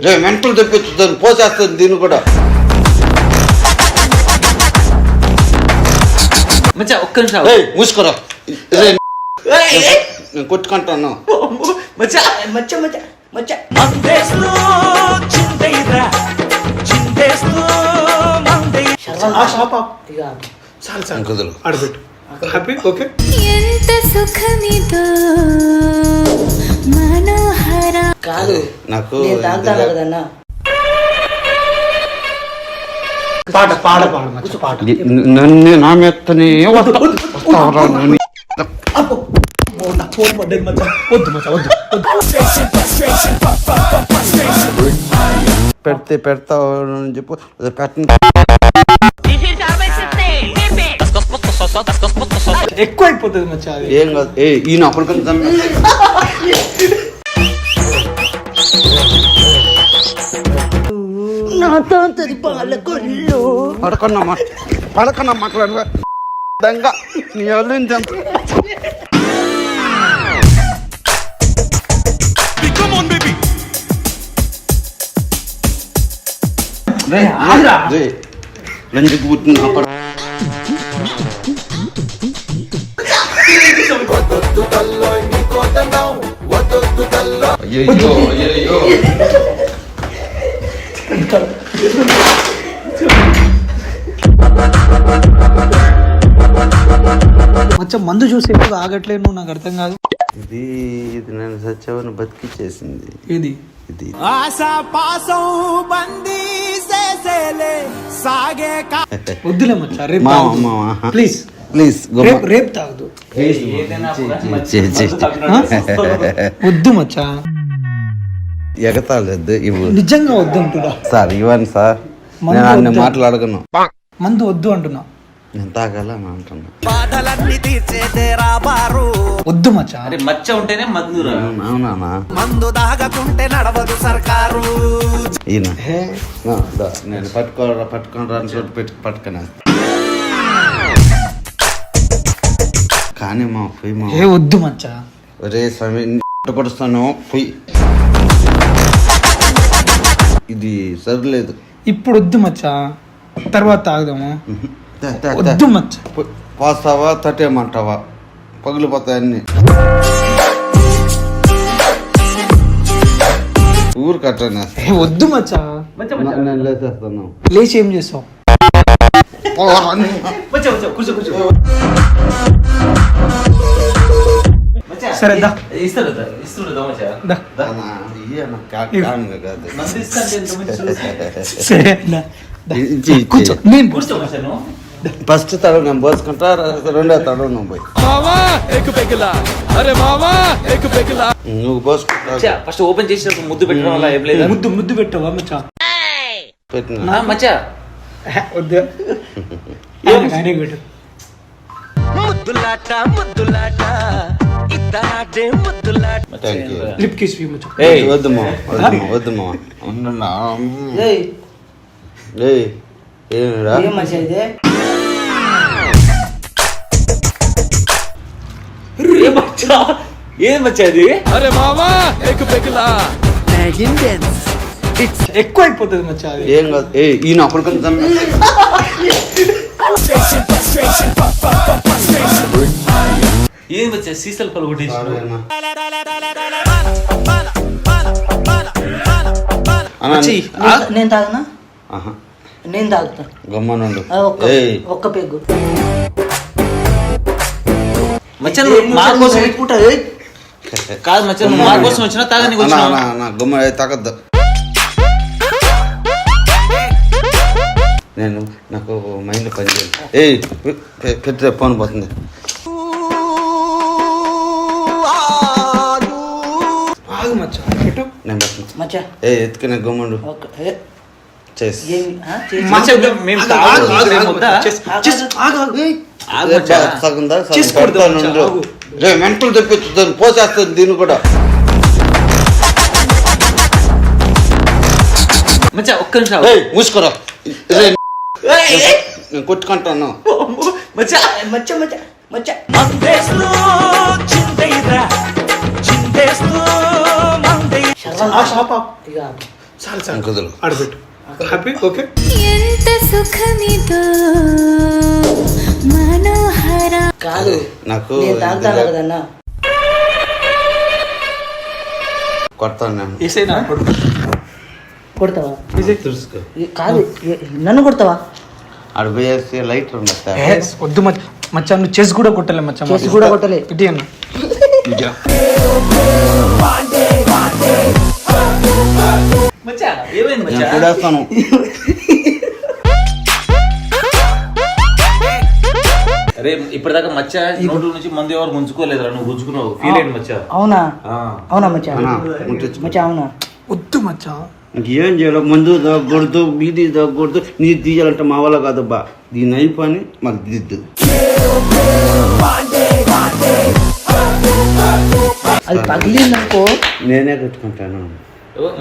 రే mental తెప్పిస్తుంది పోసేస్తుంది దీన్ని కూడా. మచ్చా ఒక్క నిమిషం మూసుకోరా నేను కొట్టుకుంటాను. ఎంత సుఖమిదో మనోహర కాదు నాకు తాగుతాను కదన్నా. నన్ను నా మెత్తనే పెడితే పెడతావు అని చెప్పు పెట్టండి. ఎక్కువ అయిపోతుంది మచ్చా. ఏం కాదు ఈయన అప్పటికన్నా పడకన్నా మాట్లాడు దంగా నీ వాళ్ళు లంజకు పుట్టిన అయ్యో అయ్యో మచ్చా మందు చూసి ఎప్పుడు ఆగట్లేదు, నాకు అర్థం కాదు. ఇది నన్ను సత్యవని బతికిచ్చేసింది. ఇది ఇది వద్దులే మచ్చా, రేపు ప్లీజ్ ప్లీజ్ రేపు తాగదు. వద్దు మచ్చా, ఎగతాలేదు ఇవ్వు. నిజంగా వద్దు అంటున్నా సార్ ఇవ్వండి సార్, నేను అన్ని మాట్లాడుకున్నా. మందు వద్దు అంటున్నా. నేను తాగాలని అంటున్నా. వద్దు మచ్చా. అరే మచ్చ ఉంటేనే మందు రా. అవునా మందు దాగకుంటే నడవదు సర్కారు. ఈయన నేను పట్టుకోరా అని చోటు పెట్టి పట్టుకున్నా. కానీ మా పొయ్యి మా వద్దు మచ్చా. ఒరే స్వామి కొడుస్తాను పొయ్యి, ఇది సరిలేదు. ఇప్పుడు వద్దు మచ్చా, తర్వాత తాగుదాము. వద్దు మచ్చా. పోస్తావా తట్టేయమంటావా? పగిలిపోతాయి అన్ని. ఊరు కట్టనే వద్దు మచ్చా. నేను లేచేస్తాను. లేచి ఏం చేస్తావు? సరే దా ఫస్ట్ తడవ నేను పోసుకుంటా, రెండో తడవ నువ్వు పోయి నువ్వు పోసుకుంటా. ఫస్ట్ ఓపెన్ చేసినప్పుడు ముద్దు పెట్టడం వల్ల ఏం లేదు. ముద్దు పెట్టవా మచ్చా? పెట్టినా మచ్చా వద్దు ఆయనకి పెట్టు. Thank you. లిప్ కిస్ మచ్చా. వద్దుమా వద్దుమా ఏమిరా ఏం మచ్చా ఇది? ఏం మచ్చా అది? ఎక్కువ అయిపోతుంది మచ్చా. ఏం కాదు ఈయన అప్పటికన్నా ఏం మచ్చా సీసల్ పలు కొట్టేసి నేను తాగనా? నేను తాగుతా. గమ్మనుండు. ఒక్క పెగ్గు మచ్చా మా కోసం కాదు మచ్చా, నువ్వు మా కోసం వచ్చినా తాగని గమ్మ తాగద్దు. నేను నాకు మైండ్ పనిచేయదు. పెట్టి ఫోన్ పోతుంది. ఆగు మచ్చా, పెట్టు. నేను పెట్టను. మచ్చా ఎత్తుకునే గమ్మండు చేసి సగందా రే మెంటలు తెప్పిస్తుంది పోసేస్తుంది దీన్ని కూడా. మచ్చా ఒక్క నిమిషం మూసుకోరా నేను కొట్టుకుంటాను. మచ్చా మచ్చా మచ్చా మచ్చా చాలు కుదురు. ఆడబెట్టు హ్యాపీ ఓకే. ఎంత సుఖమిదో మనోహర. కాదు నాకు నేను తాగుతాను కదన్నా. కొడతాను నేను. ఏసైనా కొడతావా? తెలుసుకో. కాదు నన్ను కొడతావా? ఆడ పోయేసి లైట్ ఉండదు. వద్దు మచ్చా, నువ్వు చెస్ కూడా కొట్టలే మచ్చా. చేసి కూడా కొట్టలే. ఇటీ అన్న మచ్చా ఏమైంది నేను మచ్చా? చూడేస్తాను. అరే ఇప్పటిదాకా మచ్చ నోట్ల నుంచి మందు ఎవరు గుంజుకోలేదురా, నువ్వు గుంజుకున్నావు. ఫీల్ అయింది మచ్చా. అవునా? ఆ. అవునా మచ్చా? అన్నా, ముట్టించు. మచ్చా అవునా? వద్దు మచ్చా. ఇంకేం చేయాలి? మందు తగ్గకూడదు, బీది తగ్గకూడదు, నీరు తీయాలంటే మా వల్ల కాదబ్బా. దీని అయిపోయి మాకు దిద్దు. అది పగిలిందనుకో నేనే కట్టుకుంటాను.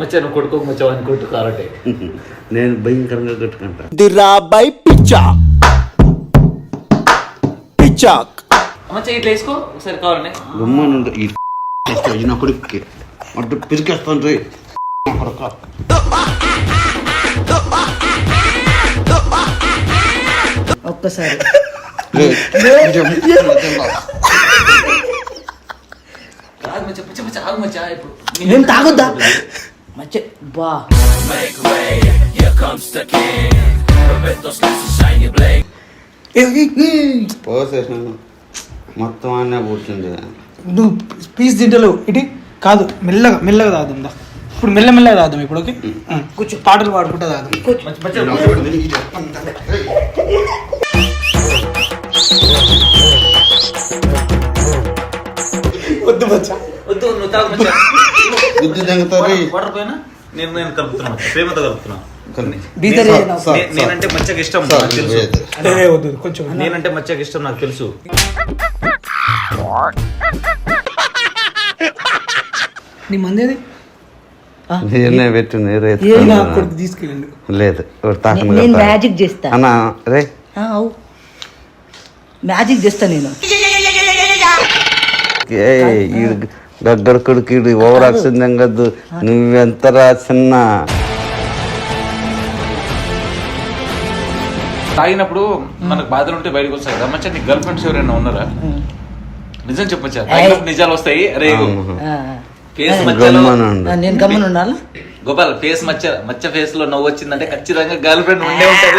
మచ్చా నువ్వు కొట్టుకోక మచ్చా అని కొట్టు కారటే. నేను భయంకరంగా కట్టుకుంటా. దిరాబై పిచ్చా పిచ్చాక్ మచ్చా ఇట్లా వేసుకో ఒకసారి కావాలండి. గుమ్మనుండు ఈ నా కొడుక్కి అడ్డు పిరికేస్తాను రే కొడుక. ఒక్కసారి కాదు మచ్చా, మచ్చా మచ్చా ఆగు మచ్చా. ఇప్పుడు నేను తాగొద్దా? మచ్చ బా పోసేసాను మొత్తం అనే కూర్చుంది. నువ్వు పీస్ తింటలేవు. ఇటీ కాదు, మెల్లగా మెల్లగా తాగుతుందా. ఇప్పుడు మెల్లమెల్లగా తాగుదాం. ఇప్పుడు ఓకే కూర్చో, పాటలు పాడుకుంటా తాగుదాం. వద్దు మచ్చా. వద్దు నువ్వు తాగు మచ్చా. బుద్ధి తెంగుతారు. వాటర్ పోయినా నేను కలుపుతున్నా మచ్చా, ప్రేమతో కలుపుతున్నా. బీదర్ నేనంటే మచ్చకి ఇష్టం సార్, నాకు తెలుసు. లేదు. అదే వద్దు కొంచెం. నేనంటే మచ్చకి ఇష్టం నాకు తెలుసు. నీ మందేది నేనే పెట్టు నేరే నా కొడుకు తీసుకెళ్ళండి. లేదు తాకను నేను మ్యాజిక్ చేస్తా. అన్నా రే అవు మ్యాజిక్ చేస్తా నేను. ఈడు గగ్గర కొడుకు ఈడు ఓవర్ యాక్షన్ కద్దు. నువ్వెంతరా చిన్న తాగినప్పుడు మనకు బాధలు ఉంటే బయటకు వస్తాయి కదా మచ్చా. నీకు గర్ల్ ఫ్రెండ్స్ ఎవరైనా ఉన్నారా? నిజం చెప్పచ్చా, తాగినప్పుడు నిజాలు వస్తాయి. అరే ఫేస్ మచ్చలో నేను గమ్మున ఉండాలా? గోపాల్ ఫేస్ మచ్చ ఫేస్ లో నవ్వు వచ్చిందంటే ఖచ్చితంగా గర్ల్ ఫ్రెండ్ ఉండే ఉంటది.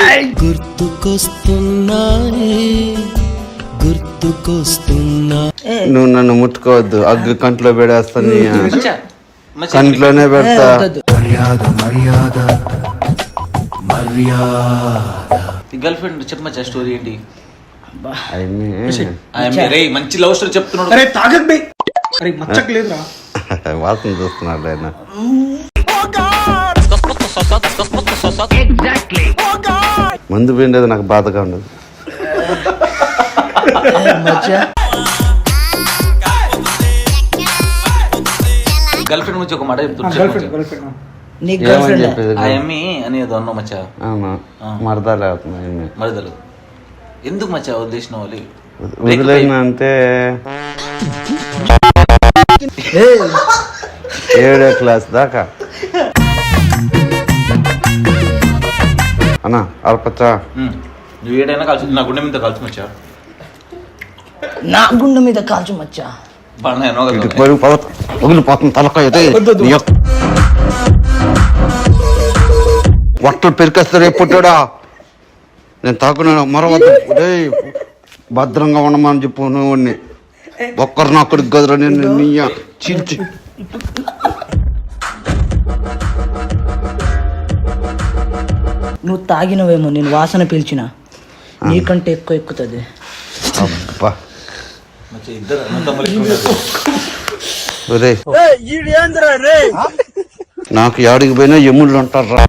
నువ్వు నన్ను ముట్టుకోవద్దు, అగ్గి కంట్లో పెడేస్తాను. మచ్చా మచ్చా కంట్లోనే పెడతా. గర్ల్ ఫ్రెండ్ చెప్పమచ్చా స్టోరీ ఏంటి? అవన్నీ రే మంచి లవ్ స్టోరీ చెప్తున్నాడు. అరే తాగక్ బై. అరే మచ్చకు లేదురా. వాసన చూస్తున్నాడు ఆయన. మందు పిండేది నాకు బాధగా ఉండదు. గర్ల్ ఫ్రెండ్ గురించి ఒక మాట గర్ల్ ఫ్రెండ్ చెప్తున్నా. గర్ల్ ఫ్రెండ్ నీకు గర్ల్ ఏమని ఫ్రెండ్? చెప్పేది? ఆ ఎమ్మి అనేది అన్నావు మచ్చా. అవును మరదాలు అవుతుంది. మరదలు ఎందుకు మచ్చా వదిలేసిన వాళ్ళు? వదిలేనా అంటే 7వ క్లాస్ దాకా. అన్నా అరపచ్చా. నువ్వు ఏడైనా కాల్చు, నా గుండె మీద కాల్చు మచ్చా. నా గుండె మీద కాల్చు మచ్చా. వదిలిపోతుంది తలకాయ. వట్టలు పెరికేస్తారు పుట్టాడా. నేను తాకున్నాను మరవద్దు. భద్రంగా ఉండమని చెప్పు. నువ్వు ఒక్కరు నా కొడుకు గదురా. నేను చీల్చి నువ్వు తాగినవేమో, నేను వాసన పీల్చిన నీకంటే ఎక్కువ ఎక్కుతుంది. అబ్బా మచ్చా ఇద్దరు అన్నదమ్ములు ఎక్కువ ఉన్నారు. ఒరేయ్, నాకు యాడికి పోయినా ఎముళ్ళు ఉంటారు రా.